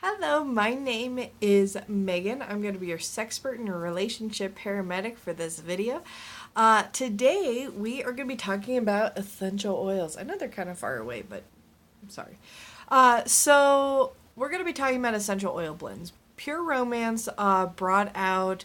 Hello, my name is Megan. I'm going to be your sexpert and relationship paramedic for this video. Today, we are going to be talking about essential oils. I know they're kind of far away, but I'm sorry. So we're going to be talking about essential oil blends. Pure Romance brought out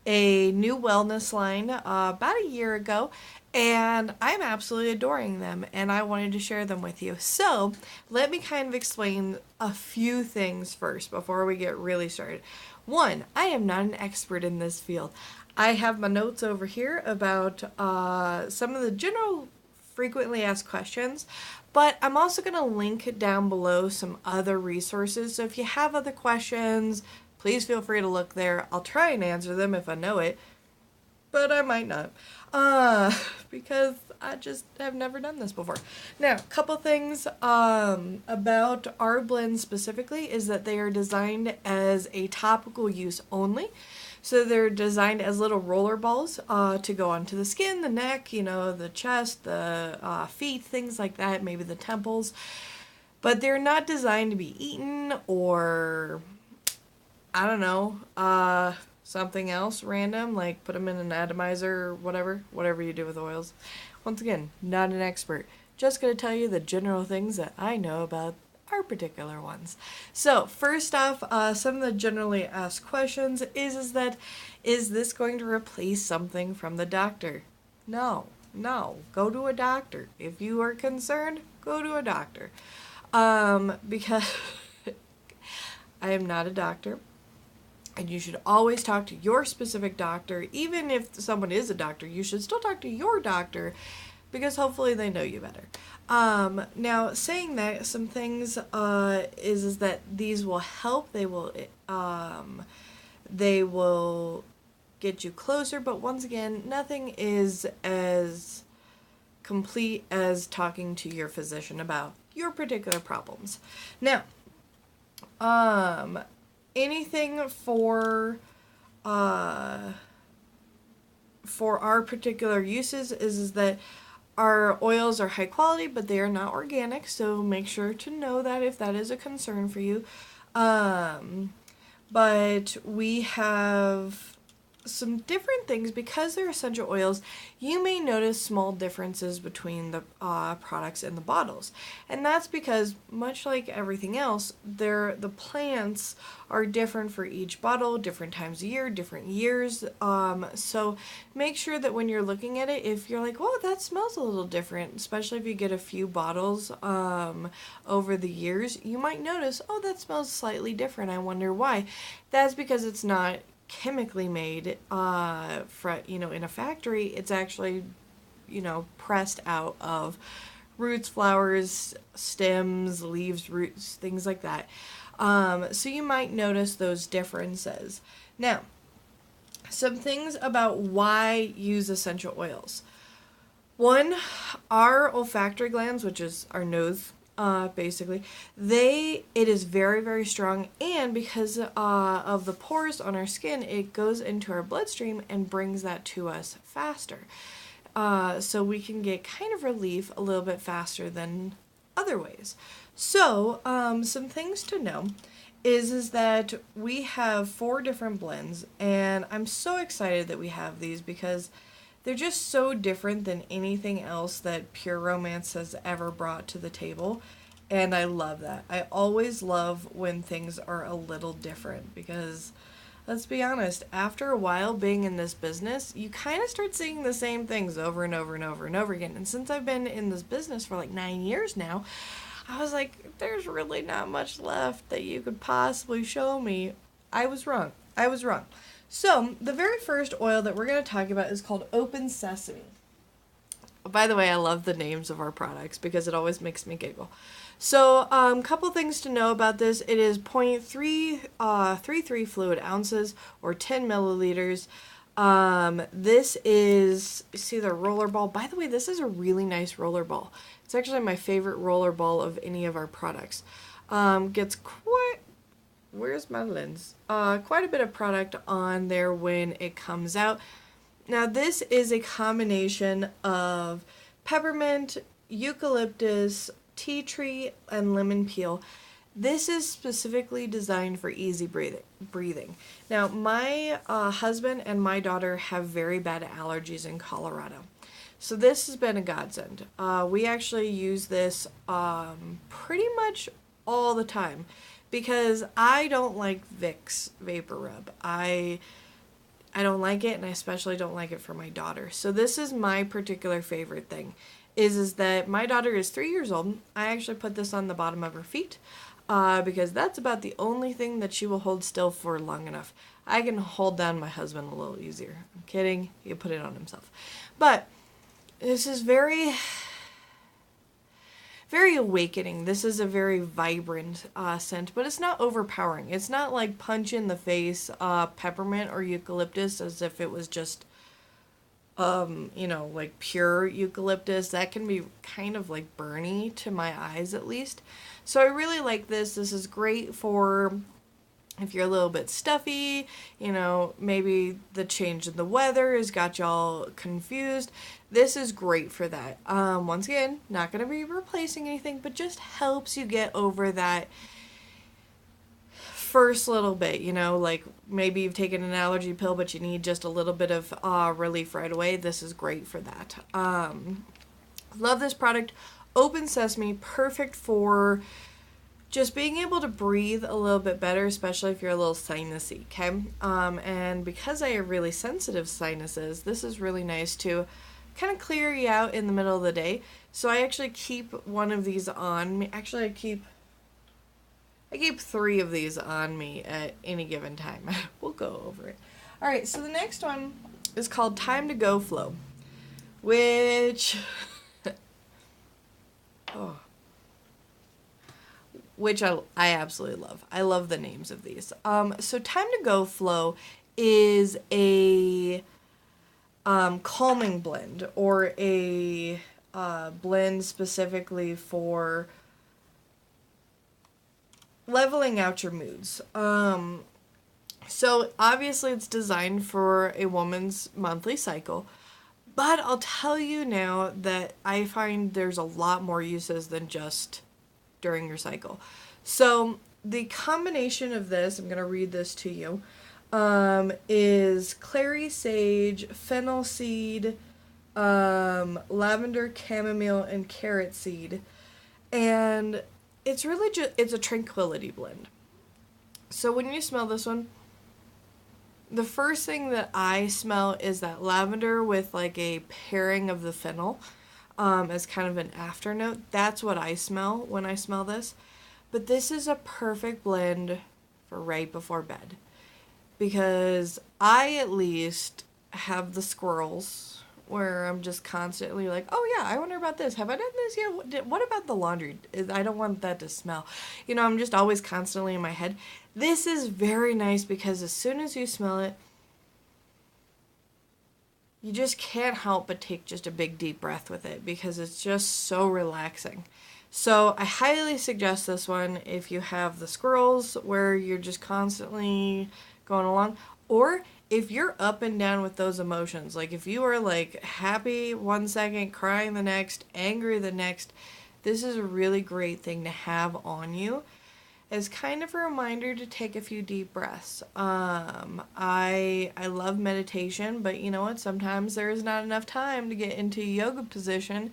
a new wellness line about a year ago, and I'm absolutely adoring them, and I wanted to share them with you. So let me kind of explain a few things first before we get really started. One, I am not an expert in this field. I have my notes over here about some of the general frequently asked questions, but I'm also going to link down below some other resources. So if you have other questions, please feel free to look there. I'll try and answer them if I know it, but I might not, because I just have never done this before. Now, a couple things about our blends specifically is that they are designed as a topical use only. So they're designed as little roller balls to go onto the skin, the neck, the chest, the feet, things like that, maybe the temples. But they're not designed to be eaten or, I don't know, something else random, like put them in an atomizer or whatever you do with oils. Once again, not an expert. Just going to tell you the general things that I know about our particular ones. So first off, some of the generally asked questions is this going to replace something from the doctor? No, go to a doctor. If you are concerned, go to a doctor. Because I am not a doctor. And you should always talk to your specific doctor. Even if someone is a doctor, you should still talk to your doctor because hopefully they know you better. Now, saying that, some things is that these will help. They will get you closer. But once again, nothing is as complete as talking to your physician about your particular problems. Now, anything for our particular uses is that our oils are high quality, but they are not organic, so make sure to know that if that is a concern for you. But we have some different things. Because they're essential oils, you may notice small differences between the products in the bottles, and that's because, much like everything else, the plants are different for each bottle, different times of year, different years. So make sure that when you're looking at it, if you're like, oh, that smells a little different, especially if you get a few bottles over the years, you might notice, oh, that smells slightly different. I wonder why. That's because it's not chemically made in a factory. It's actually pressed out of roots, flowers, stems, leaves, roots, things like that. So you might notice those differences. Now, some things about why use essential oils. One, our olfactory glands, which is our nose, basically, it is very, very strong, and because of the pores on our skin, it goes into our bloodstream and brings that to us faster. So we can get kind of relief a little bit faster than other ways. So, some things to know is that we have 4 different blends, and I'm so excited that we have these because they're just so different than anything else that Pure Romance has ever brought to the table, and I love that. I always love when things are a little different because, let's be honest, after a while being in this business, you kind of start seeing the same things over and over and over and over again. And since I've been in this business for like 9 years now, I was like, there's really not much left that you could possibly show me. I was wrong. So, the very first oil that we're going to talk about is called Open Sesame. By the way, I love the names of our products because it always makes me giggle. So, couple things to know about this. It is 0.33 fluid ounces or 10 milliliters. This is, see the rollerball. By the way, this is a really nice rollerball. It's actually my favorite rollerball of any of our products. Gets quite, where's my lens? Quite a bit of product on there when it comes out. Now this is a combination of peppermint, eucalyptus, tea tree, and lemon peel. This is specifically designed for easy breathing. Now, my husband and my daughter have very bad allergies in Colorado. So this has been a godsend. We actually use this pretty much all the time because I don't like Vicks Vapor Rub. I don't like it, and I especially don't like it for my daughter. So this is my particular favorite thing, is that my daughter is 3 years old. I actually put this on the bottom of her feet because that's about the only thing that she will hold still for long enough. I can hold down my husband a little easier. I'm kidding. He can put it on himself. But this is very, very awakening. This is a very vibrant scent, but it's not overpowering. It's not like punch in the face peppermint or eucalyptus as if it was just, like pure eucalyptus. That can be kind of like burny to my eyes at least. So I really like this. This is great for if you're a little bit stuffy, maybe the change in the weather has got y'all confused. This is great for that. Once again, not going to be replacing anything, but just helps you get over that first little bit, like maybe you've taken an allergy pill, but you need just a little bit of relief right away. This is great for that. Love this product. Open sesame, perfect for just being able to breathe a little bit better, especially if you're a little sinusy, okay? And because I have really sensitive sinuses, this is really nice to kind of clear you out in the middle of the day. So I actually keep one of these on me. Actually, I keep 3 of these on me at any given time. We'll go over it. All right, so the next one is called Time to Go Flo, which... which I absolutely love. I love the names of these. So Time to Go Flo is a calming blend, or a blend specifically for leveling out your moods. So obviously it's designed for a woman's monthly cycle, but I'll tell you now that I find there's a lot more uses than just during your cycle. So the combination of this, I'm going to read this to you, is Clary, sage, fennel seed, lavender, chamomile, and carrot seed. And it's really it's a tranquility blend. So when you smell this one, the first thing that I smell is that lavender with like a pairing of the fennel as kind of an afternote. That's what I smell when I smell this. But this is a perfect blend for right before bed, because I at least have the squirrels where I'm just constantly like, oh yeah, I wonder about this. Have I done this yet? What about the laundry? I don't want that to smell. I'm just always constantly in my head. This is very nice because as soon as you smell it, you just can't help but take just a big deep breath with it because it's just so relaxing. So I highly suggest this one if you have the squirrels where you're just constantly going along, or if you're up and down with those emotions, like if you are like happy one second, crying the next, angry the next, this is a really great thing to have on you as kind of a reminder to take a few deep breaths. I love meditation, but you know what? Sometimes there is not enough time to get into yoga position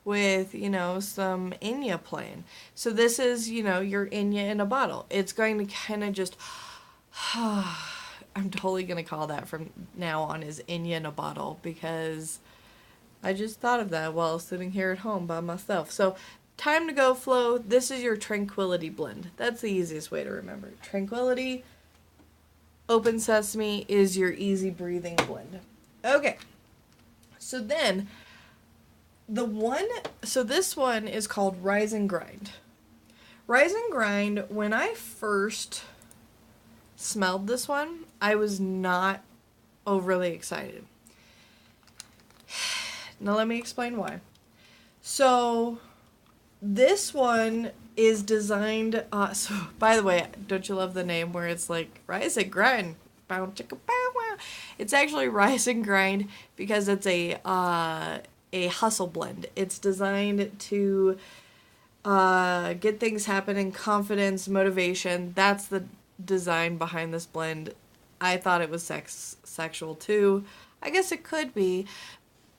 with, some Inya playing. So this is, your Inya in a bottle. It's going to kind of just... I'm totally going to call that from now on is Inya in a bottle, because I just thought of that while sitting here at home by myself. So Time to Go Flo, this is your tranquility blend. That's the easiest way to remember. Tranquility, open sesame is your easy breathing blend. Okay. So then this one is called Rise and Grind. Rise and Grind, when I first smelled this one, I was not overly excited. Now let me explain why. So this one is designed, so by the way, don't you love the name where it's like Rise and Grind? Bow, chicka, bow, wow. It's actually Rise and Grind because it's a hustle blend. It's designed to get things happening, confidence, motivation. That's the design behind this blend. I thought it was sexual too. I guess it could be,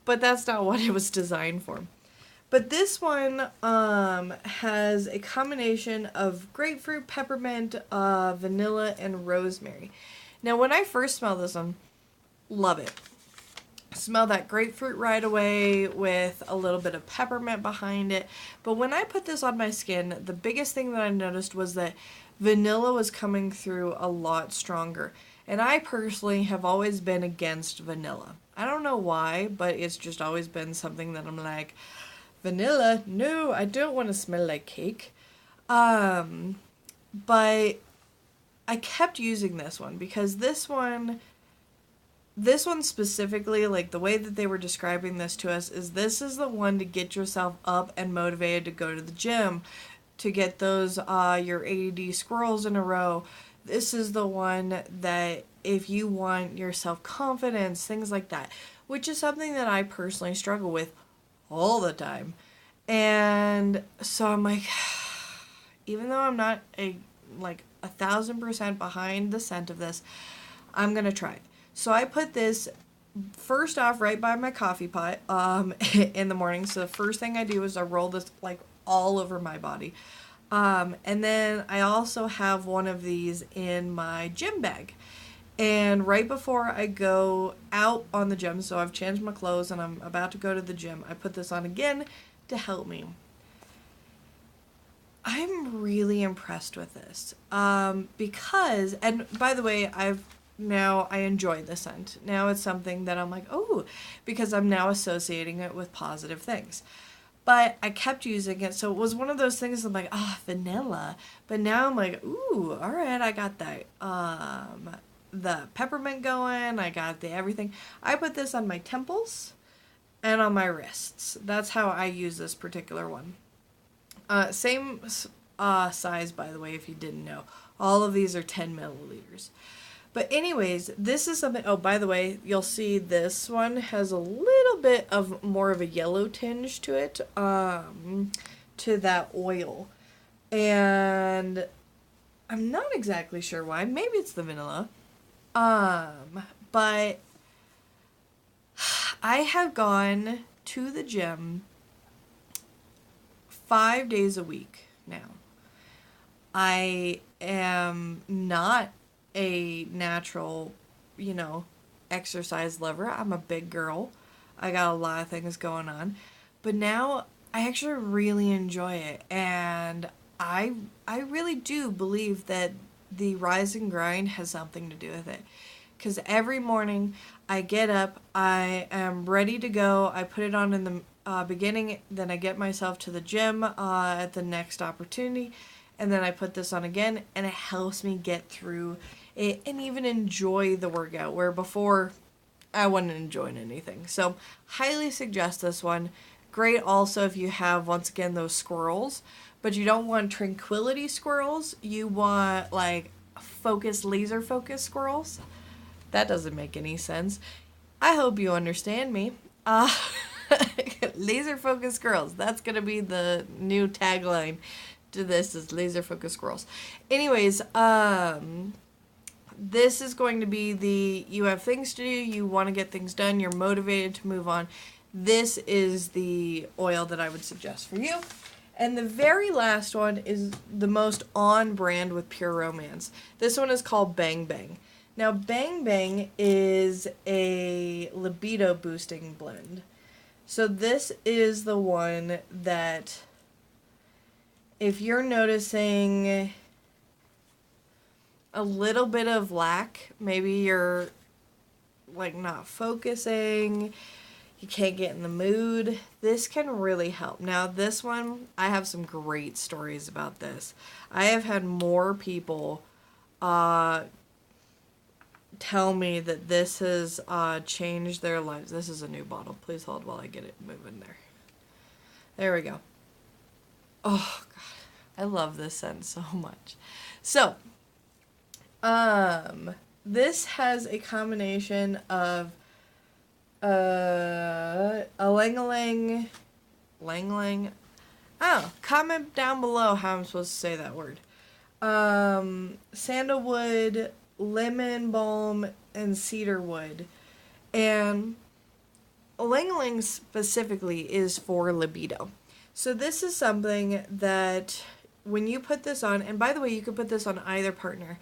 but that's not what it was designed for. But this one has a combination of grapefruit, peppermint, vanilla, and rosemary. Now, when I first smell this one, love it. Smell that grapefruit right away with a little bit of peppermint behind it. But when I put this on my skin, the biggest thing that I noticed was that vanilla was coming through a lot stronger. And I personally have always been against vanilla. I don't know why, but it's just always been something that I'm like, vanilla? No, I don't want to smell like cake. But I kept using this one because this one specifically, like the way that they were describing this to us, is this is the one to get yourself up and motivated to go to the gym, to get those your ADD squirrels in a row. This is the one that if you want your self-confidence, things like that, which is something that I personally struggle with all the time. And so I'm like, even though I'm not 1,000% behind the scent of this, I'm gonna try it. So I put this first off right by my coffee pot in the morning. So the first thing I do is I roll this like all over my body. And then I also have one of these in my gym bag. And right before I go out on the gym, so I've changed my clothes and I'm about to go to the gym, I put this on again to help me. I'm really impressed with this because, and by the way, I enjoy the scent. Now it's something that I'm like, oh, because I'm now associating it with positive things. But I kept using it, so it was one of those things I'm like, vanilla. But now I'm like, ooh, all right, I got that. The peppermint going, I got the everything. I put this on my temples and on my wrists. That's how I use this particular one. Same size, by the way, if you didn't know. All of these are 10 milliliters. But anyways, this is something, oh, by the way, you'll see this one has a little bit of more of a yellow tinge to it, to that oil. And I'm not exactly sure why. Maybe it's the vanilla. But I have gone to the gym 5 days a week now. I am not a natural, exercise lover. I'm a big girl. I got a lot of things going on. But now I actually really enjoy it. And I really do believe that the rise and grind has something to do with it. Because every morning I get up, I am ready to go. I put it on in the beginning, then I get myself to the gym at the next opportunity. And then I put this on again, and it helps me get through it and even enjoy the workout, where before I wasn't enjoying anything. So highly suggest this one. Great also if you have, once again, those squirrels, but you don't want tranquility squirrels. You want like laser focus squirrels. That doesn't make any sense. I hope you understand me. Laser focus squirrels. That's going to be the new tagline to this, is laser focus squirrels. Anyways, this is going to be you have things to do, you want to get things done, you're motivated to move on. This is the oil that I would suggest for you. And the very last one is the most on brand with Pure Romance. This one is called Bang Bang. Now, Bang Bang is a libido boosting blend. So this is the one that, if you're noticing a little bit of lack, maybe you're like not focusing, you can't get in the mood, this can really help. Now this one, I have some great stories about this. I have had more people tell me that this has changed their lives. This is a new bottle. Please hold while I get it moving there. There we go. Oh God, I love this scent so much. So, this has a combination of ylang-ylang, Oh, comment down below how I'm supposed to say that word. Sandalwood, lemon balm, and cedarwood. And ylang-ylang specifically is for libido. So this is something that when you put this on, and by the way, you could put this on either partner,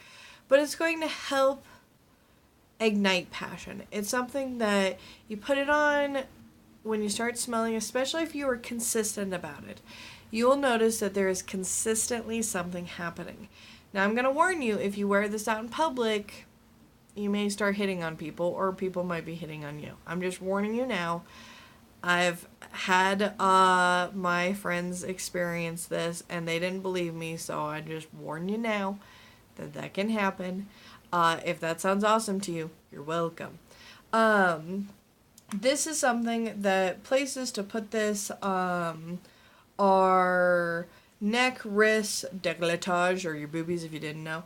but it's going to help ignite passion. It's something that you put it on when you start smelling, especially if you are consistent about it. You will notice that there is consistently something happening. Now, I'm going to warn you, if you wear this out in public, you may start hitting on people, or people might be hitting on you. I'm just warning you now. I've had my friends experience this, and they didn't believe me, so I just warn you now that that can happen. If that sounds awesome to you, you're welcome. This is something that places to put this are neck, wrists, décolletage, or your boobies if you didn't know.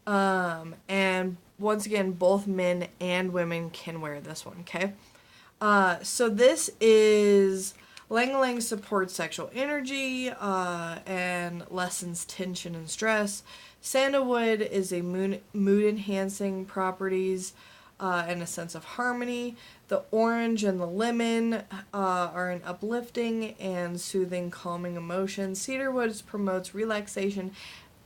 And once again, both men and women can wear this one, okay? So this is ylang-ylang supports sexual energy and lessens tension and stress. Sandalwood is a mood-enhancing properties and a sense of harmony. The orange and the lemon are an uplifting and soothing, calming emotion. Cedarwood promotes relaxation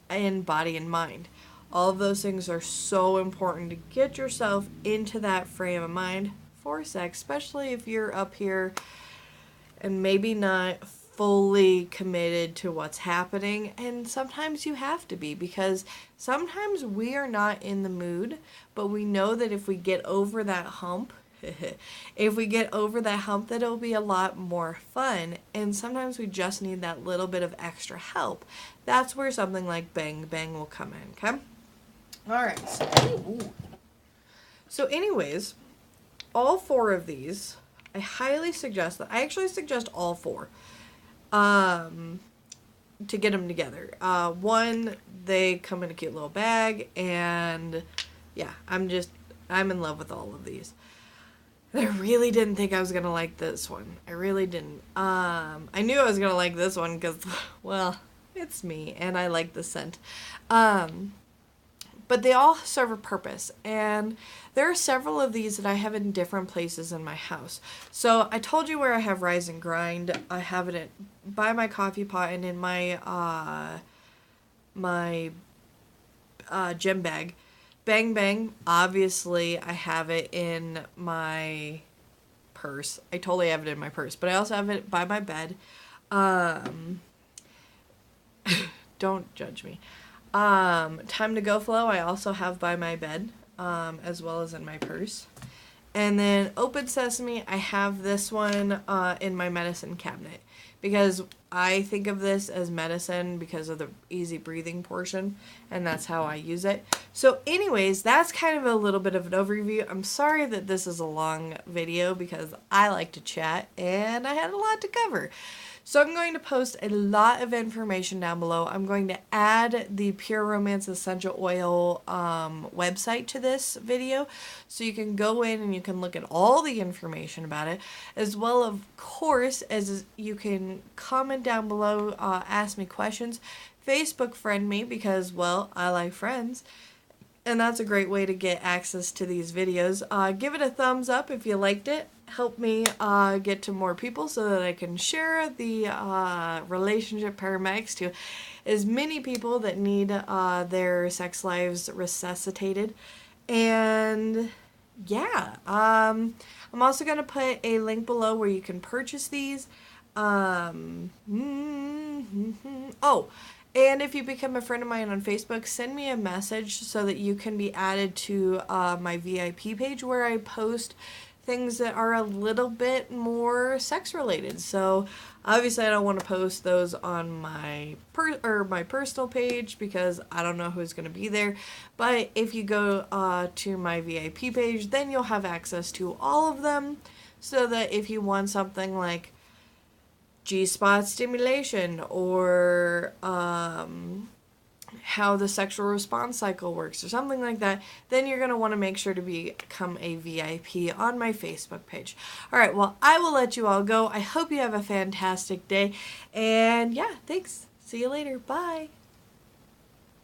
in body and mind. All of those things are so important to get yourself into that frame of mind for sex, especially if you're up here and maybe not fully committed to what's happening. And sometimes you have to be, because sometimes we are not in the mood, but we know that if we get over that hump, that it'll be a lot more fun. And sometimes we just need that little bit of extra help. That's where something like Bang Bang will come in, okay? Alright, so anyways, all four of these, I highly suggest that. I actually suggest all four to get them together. One, they come in a cute little bag, and yeah, I'm in love with all of these. And I really didn't think I was gonna like this one. I really didn't. I knew I was gonna like this one because, well, it's me, and I like the scent. But they all serve a purpose, and there are several of these that I have in different places in my house. So I told you where I have Rise and Grind. I have it by my coffee pot and in my gym bag. Bang Bang, obviously I have it in my purse. I totally have it in my purse, but I also have it by my bed. Don't judge me. Time to Go Flow, I also have by my bed, as well as in my purse. And then Open Sesame, I have this one in my medicine cabinet, because I think of this as medicine because of the easy breathing portion, and that's how I use it. So anyways, that's kind of a little bit of an overview. I'm sorry that this is a long video because I like to chat and I had a lot to cover. So I'm going to post a lot of information down below. I'm going to add the Pure Romance Essential Oil website to this video, so you can go in and you can look at all the information about it, as well, of course, as you can comment down below, ask me questions, Facebook friend me, because, well, I like friends. And that's a great way to get access to these videos. Give it a thumbs up if you liked it. Help me get to more people so that I can share the relationship paramedics to as many people that need their sex lives resuscitated. And yeah, I'm also going to put a link below where you can purchase these. Oh, and if you become a friend of mine on Facebook, send me a message so that you can be added to my VIP page, where I post things that are a little bit more sex related. So obviously I don't want to post those on my personal page because I don't know who's going to be there. But if you go to my VIP page, then you'll have access to all of them, so that if you want something like G-spot stimulation, or how the sexual response cycle works or something like that, then you're going to want to make sure to become a VIP on my Facebook page. All right, well, I will let you all go. I hope you have a fantastic day. And yeah, thanks. See you later. Bye.